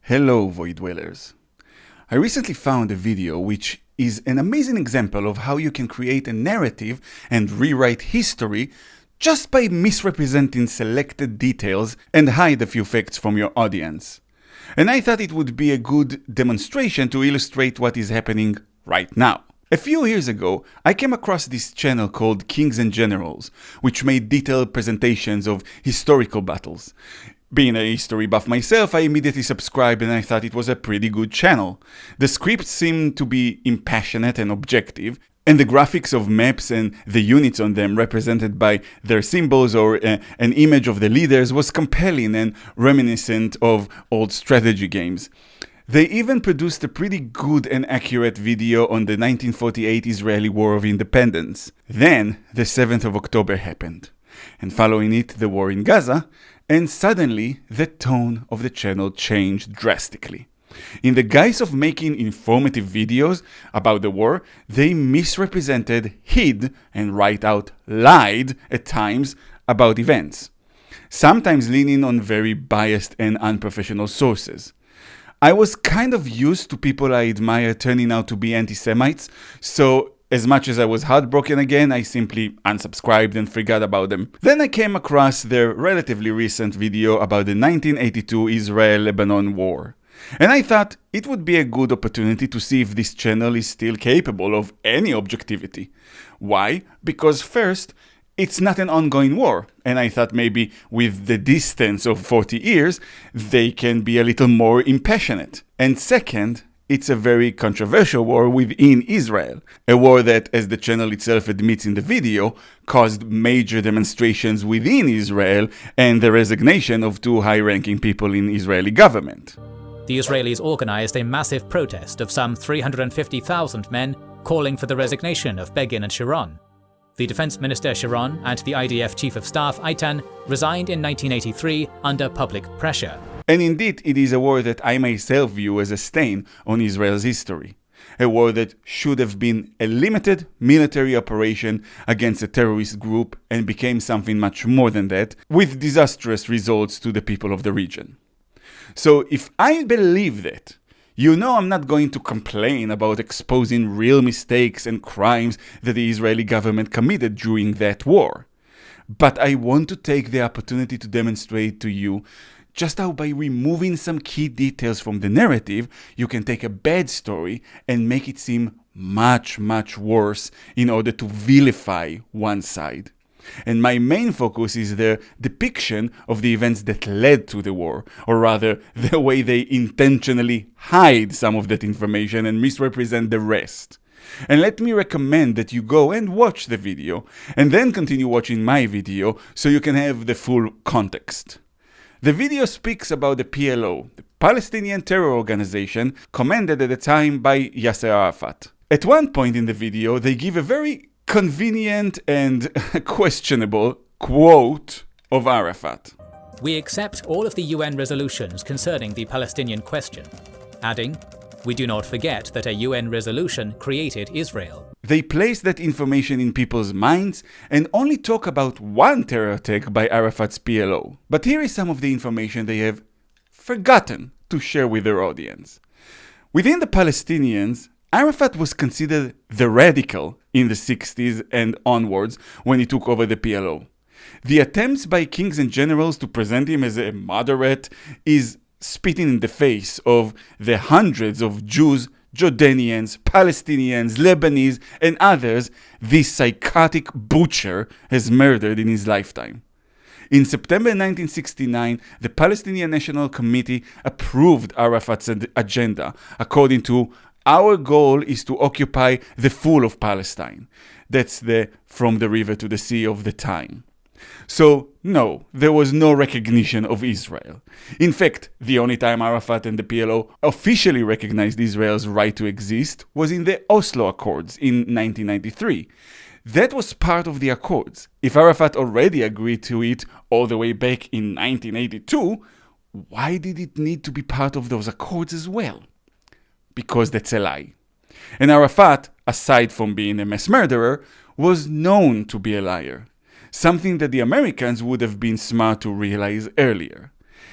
Hello, Void Dwellers. I recently found a video which is an amazing example of how you can create a narrative and rewrite history just by misrepresenting selected details and hide a few facts from your audience. And I thought it would be a good demonstration to illustrate what is happening right now. A few years ago, I came across this channel called Kings and Generals, which made detailed presentations of historical battles. Being a history buff myself, I immediately subscribed and I thought it was a pretty good channel. The scripts seemed to be impassionate and objective, and the graphics of maps and the units on them represented by their symbols or an image of the leaders was compelling and reminiscent of old strategy games. They even produced a pretty good and accurate video on the 1948 Israeli War of Independence. Then, the 7th of October happened, and following it, the war in Gaza, and suddenly, the tone of the channel changed drastically. In the guise of making informative videos about the war, they misrepresented, hid, and right out lied at times about events, sometimes leaning on very biased and unprofessional sources. I was kind of used to people I admire turning out to be anti-Semites, so as much as I was heartbroken again, I simply unsubscribed and forgot about them. Then I came across their relatively recent video about the 1982 Israel-Lebanon war. And I thought it would be a good opportunity to see if this channel is still capable of any objectivity. Why? Because first, it's not an ongoing war, and I thought maybe with the distance of 40 years, they can be a little more impassionate. And second, it's a very controversial war within Israel, a war that, as the channel itself admits in the video, caused major demonstrations within Israel and the resignation of two high-ranking people in Israeli government. The Israelis organized a massive protest of some 350,000 men calling for the resignation of Begin and Sharon. The Defense Minister Sharon and the IDF Chief of Staff Eitan resigned in 1983 under public pressure. And indeed, it is a war that I myself view as a stain on Israel's history. A war that should have been a limited military operation against a terrorist group and became something much more than that, with disastrous results to the people of the region. So if I believe that, you know I'm not going to complain about exposing real mistakes and crimes that the Israeli government committed during that war. But I want to take the opportunity to demonstrate to you just how by removing some key details from the narrative, you can take a bad story and make it seem much, much worse in order to vilify one side. And my main focus is the depiction of the events that led to the war, or rather, the way they intentionally hide some of that information and misrepresent the rest. And let me recommend that you go and watch the video, and then continue watching my video so you can have the full context. The video speaks about the PLO, the Palestinian terror organization commanded at the time by Yasser Arafat. At one point in the video, they give a very convenient and questionable quote of Arafat. "We accept all of the UN resolutions concerning the Palestinian question," adding, "We do not forget that a UN resolution created Israel." They place that information in people's minds and only talk about one terror attack by Arafat's PLO. But here is some of the information they have forgotten to share with their audience. Within the Palestinians, Arafat was considered the radical in the 60s and onwards when he took over the PLO. The attempts by kings and generals to present him as a moderate is spitting in the face of the hundreds of Jews, Jordanians, Palestinians, Lebanese, and others this psychotic butcher has murdered in his lifetime. In September 1969, the Palestinian National Committee approved Arafat's agenda according to "Our goal is to occupy the full of Palestine." That's the from the river to the sea of the time. So, no, there was no recognition of Israel. In fact, the only time Arafat and the PLO officially recognized Israel's right to exist was in the Oslo Accords in 1993. That was part of the Accords. If Arafat already agreed to it all the way back in 1982, why did it need to be part of those Accords as well? Because that's a lie. And Arafat, aside from being a mass murderer, was known to be a liar. Something that the Americans would have been smart to realize earlier.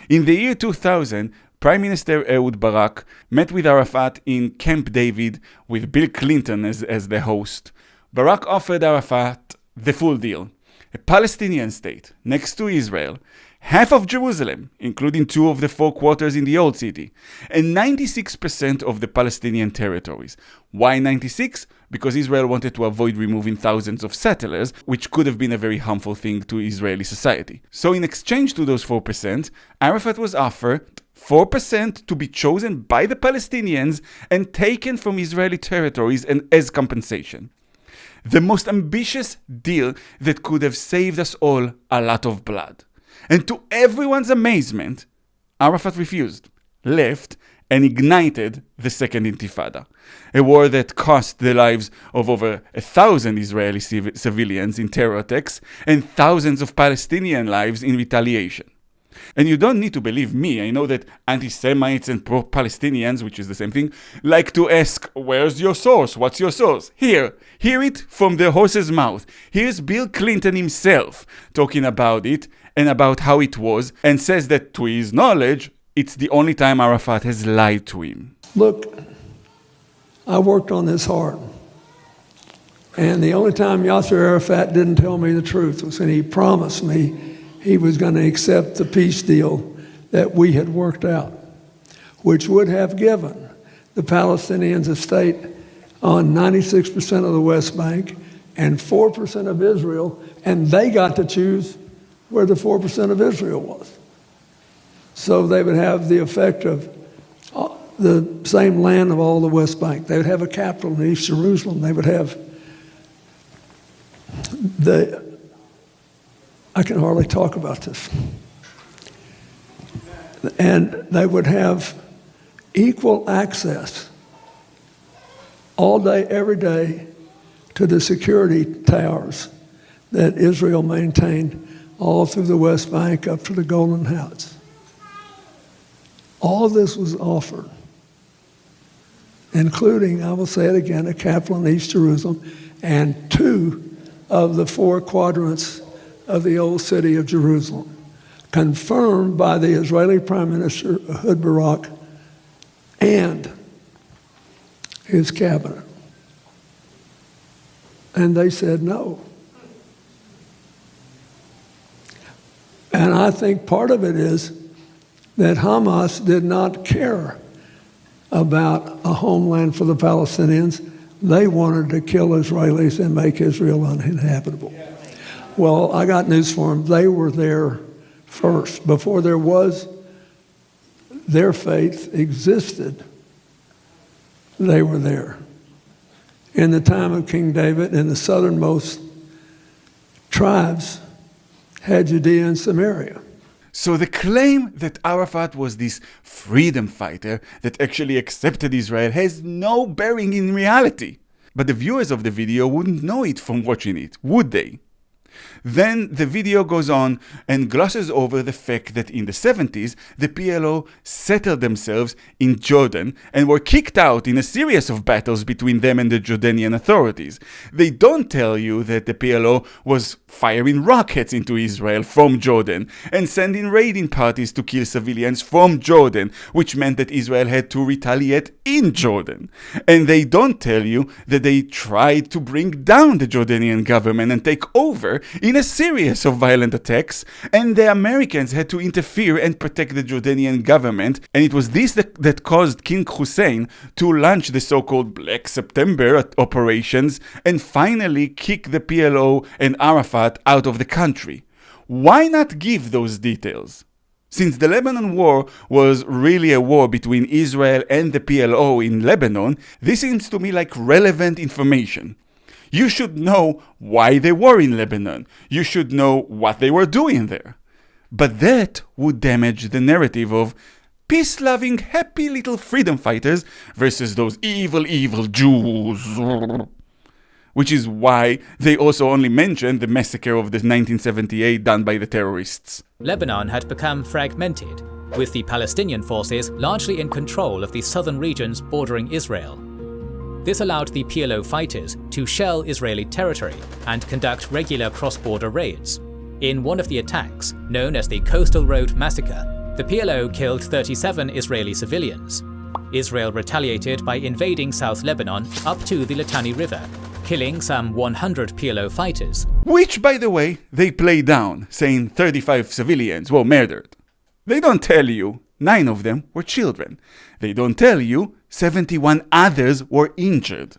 In the year 2000, Prime Minister Ehud Barak met with Arafat in Camp David with Bill Clinton as the host. Barak offered Arafat the full deal: a Palestinian state next to Israel, half of Jerusalem, including 2 of the 4 quarters in the Old City, and 96% of the Palestinian territories. Why 96? Because Israel wanted to avoid removing thousands of settlers, which could have been a very harmful thing to Israeli society. So in exchange to those 4%, Arafat was offered 4% to be chosen by the Palestinians and taken from Israeli territories and as compensation. The most ambitious deal that could have saved us all a lot of blood. And to everyone's amazement, Arafat refused, left, and ignited the Second Intifada, a war that cost the lives of over 1,000 Israeli civilians in terror attacks and thousands of Palestinian lives in retaliation. And you don't need to believe me. I know that anti-Semites and pro-Palestinians, which is the same thing, like to ask, where's your source? What's your source? Hear it from the horse's mouth. Here's Bill Clinton himself talking about it and about how it was, and says that to his knowledge, it's the only time Arafat has lied to him. Look, I worked on this hard. And the only time Yasser Arafat didn't tell me the truth was when he promised me he was going to accept the peace deal that we had worked out, which would have given the Palestinians a state on 96% of the West Bank and 4% of Israel, and they got to choose where the 4% of Israel was. So they would have the effect of the same land of all the West Bank. They would have a capital in East Jerusalem. They would have I can hardly talk about this. And they would have equal access all day, every day, to the security towers that Israel maintained all through the West Bank up to the Golden Heights. All this was offered, including, I will say it again, a capital in East Jerusalem and 2 of the 4 quadrants of the old city of Jerusalem, confirmed by the Israeli Prime Minister Ehud Barak and his cabinet. And they said no. And I think part of it is that Hamas did not care about a homeland for the Palestinians. They wanted to kill Israelis and make Israel uninhabitable. Well, I got news for them. They were there first. Before there was, their faith existed, they were there. In the time of King David, and the southernmost tribes had Judea and Samaria. So the claim that Arafat was this freedom fighter that actually accepted Israel has no bearing in reality. But the viewers of the video wouldn't know it from watching it, would they? Then the video goes on and glosses over the fact that in the 70s, the PLO settled themselves in Jordan and were kicked out in a series of battles between them and the Jordanian authorities. They don't tell you that the PLO was firing rockets into Israel from Jordan and sending raiding parties to kill civilians from Jordan, which meant that Israel had to retaliate in Jordan. And they don't tell you that they tried to bring down the Jordanian government and take over in a series of violent attacks, and the Americans had to interfere and protect the Jordanian government, and it was this that caused King Hussein to launch the so-called Black September operations and finally kick the PLO and Arafat out of the country. Why not give those details? Since the Lebanon war was really a war between Israel and the PLO in Lebanon, this seems to me like relevant information. You should know why they were in Lebanon. You should know what they were doing there. But that would damage the narrative of peace-loving, happy little freedom fighters versus those evil, evil Jews. Which is why they also only mentioned the massacre of the 1978 done by the terrorists. Lebanon had become fragmented, with the Palestinian forces largely in control of the southern regions bordering Israel. This allowed the PLO fighters to shell Israeli territory and conduct regular cross-border raids. In one of the attacks, known as the Coastal Road Massacre, The PLO killed 37 Israeli civilians. Israel retaliated by invading South Lebanon up to the Litani River, killing some 100 PLO fighters. Which, by the way, they play down, saying 35 civilians were murdered. They don't tell you 9 of them were children. They don't tell you 71 others were injured.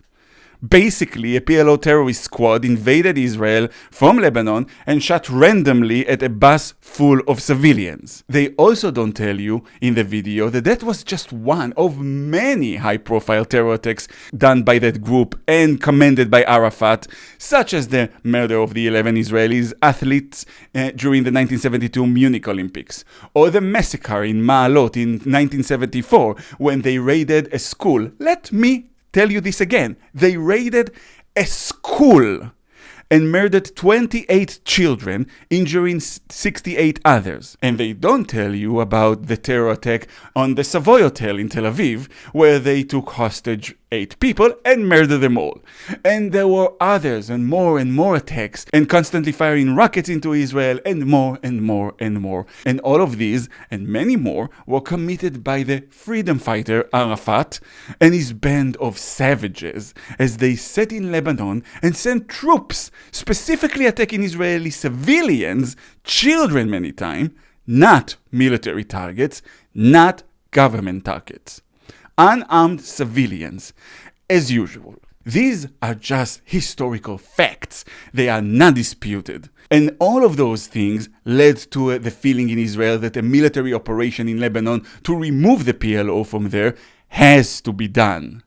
Basically, a PLO terrorist squad invaded Israel from Lebanon and shot randomly at a bus full of civilians. They also don't tell you in the video that that was just one of many high-profile terror attacks done by that group and commanded by Arafat, such as the murder of the 11 Israeli athletes during the 1972 Munich Olympics, or the massacre in Ma'alot in 1974 when they raided a school. Let me tell you this again. They raided a school and murdered 28 children, injuring 68 others. And they don't tell you about the terror attack on the Savoy Hotel in Tel Aviv, where they took hostage 8 people and murdered them all. And there were others and more attacks, and constantly firing rockets into Israel, and more and more and more. And all of these, and many more, were committed by the freedom fighter Arafat and his band of savages, as they sat in Lebanon and sent troops, specifically attacking Israeli civilians, children many times, not military targets, not government targets. Unarmed civilians, as usual. These are just historical facts. They are not disputed. And all of those things led to the feeling in Israel that a military operation in Lebanon to remove the PLO from there has to be done.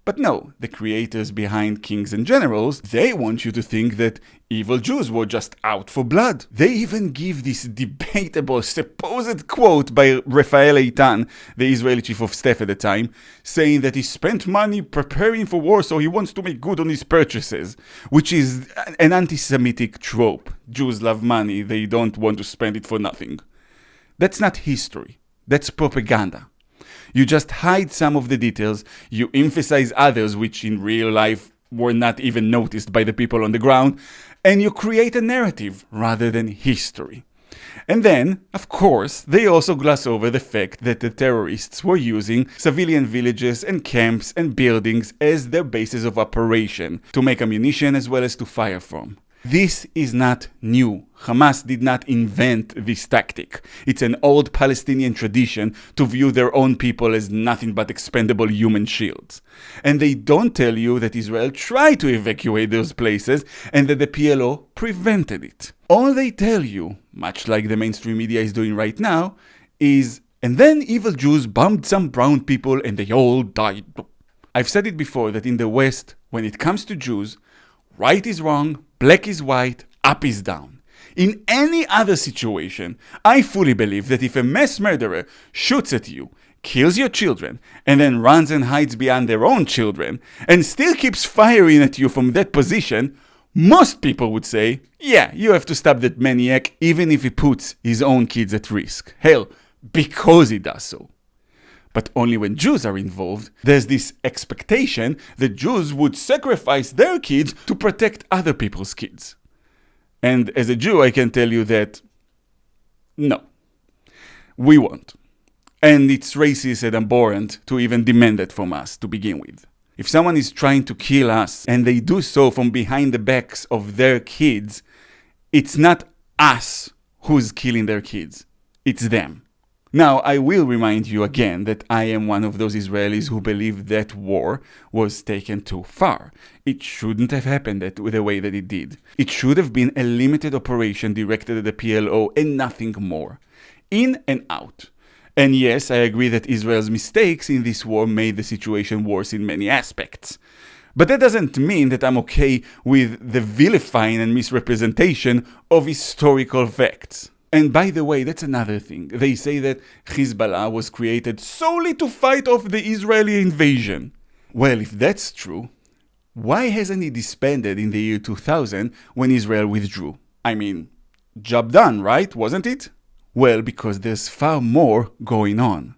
But no, the creators behind Kings and Generals, they want you to think that evil Jews were just out for blood. They even give this debatable supposed quote by Rafael Eitan, the Israeli chief of staff at the time, saying that he spent money preparing for war so he wants to make good on his purchases, which is an anti-Semitic trope. Jews love money, they don't want to spend it for nothing. That's not history, that's propaganda. You just hide some of the details, you emphasize others which in real life were not even noticed by the people on the ground, and you create a narrative rather than history. And then, of course, they also gloss over the fact that the terrorists were using civilian villages and camps and buildings as their bases of operation to make ammunition as well as to fire from. This is not new. Hamas did not invent this tactic. It's an old Palestinian tradition to view their own people as nothing but expendable human shields. And they don't tell you that Israel tried to evacuate those places and that the PLO prevented it. All they tell you, much like the mainstream media is doing right now, is, and then evil Jews bombed some brown people and they all died. I've said it before that in the West, when it comes to Jews, right is wrong, black is white, up is down. In any other situation, I fully believe that if a mass murderer shoots at you, kills your children, and then runs and hides behind their own children, and still keeps firing at you from that position, most people would say, yeah, you have to stop that maniac even if he puts his own kids at risk. Hell, because he does so. But only when Jews are involved, there's this expectation that Jews would sacrifice their kids to protect other people's kids. And as a Jew, I can tell you that, no, we won't. And it's racist and abhorrent to even demand that from us to begin with. If someone is trying to kill us and they do so from behind the backs of their kids, it's not us who's killing their kids, it's them. Now, I will remind you again that I am one of those Israelis who believe that war was taken too far. It shouldn't have happened the way that it did. It should have been a limited operation directed at the PLO and nothing more. In and out. And yes, I agree that Israel's mistakes in this war made the situation worse in many aspects. But that doesn't mean that I'm okay with the vilifying and misrepresentation of historical facts. And by the way, that's another thing. They say that Hezbollah was created solely to fight off the Israeli invasion. Well, if that's true, why hasn't it disbanded in the year 2000 when Israel withdrew? I mean, job done, right? Wasn't it? Well, because there's far more going on.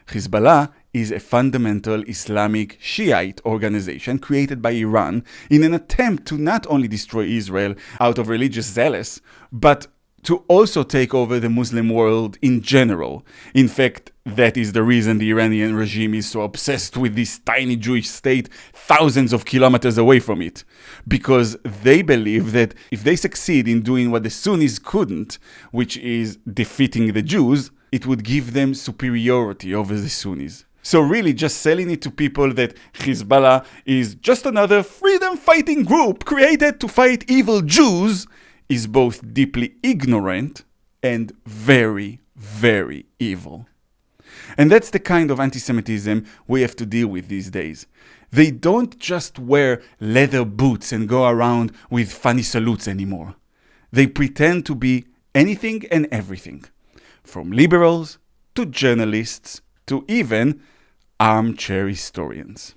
Hezbollah is a fundamental Islamic Shiite organization created by Iran in an attempt to not only destroy Israel out of religious zealous, but to also take over the Muslim world in general. In fact, that is the reason the Iranian regime is so obsessed with this tiny Jewish state thousands of kilometers away from it. Because they believe that if they succeed in doing what the Sunnis couldn't, which is defeating the Jews, it would give them superiority over the Sunnis. So really just selling it to people that Hezbollah is just another freedom-fighting group created to fight evil Jews is both deeply ignorant and very, very evil. And that's the kind of anti-Semitism we have to deal with these days. They don't just wear leather boots and go around with funny salutes anymore. They pretend to be anything and everything, from liberals to journalists to even armchair historians.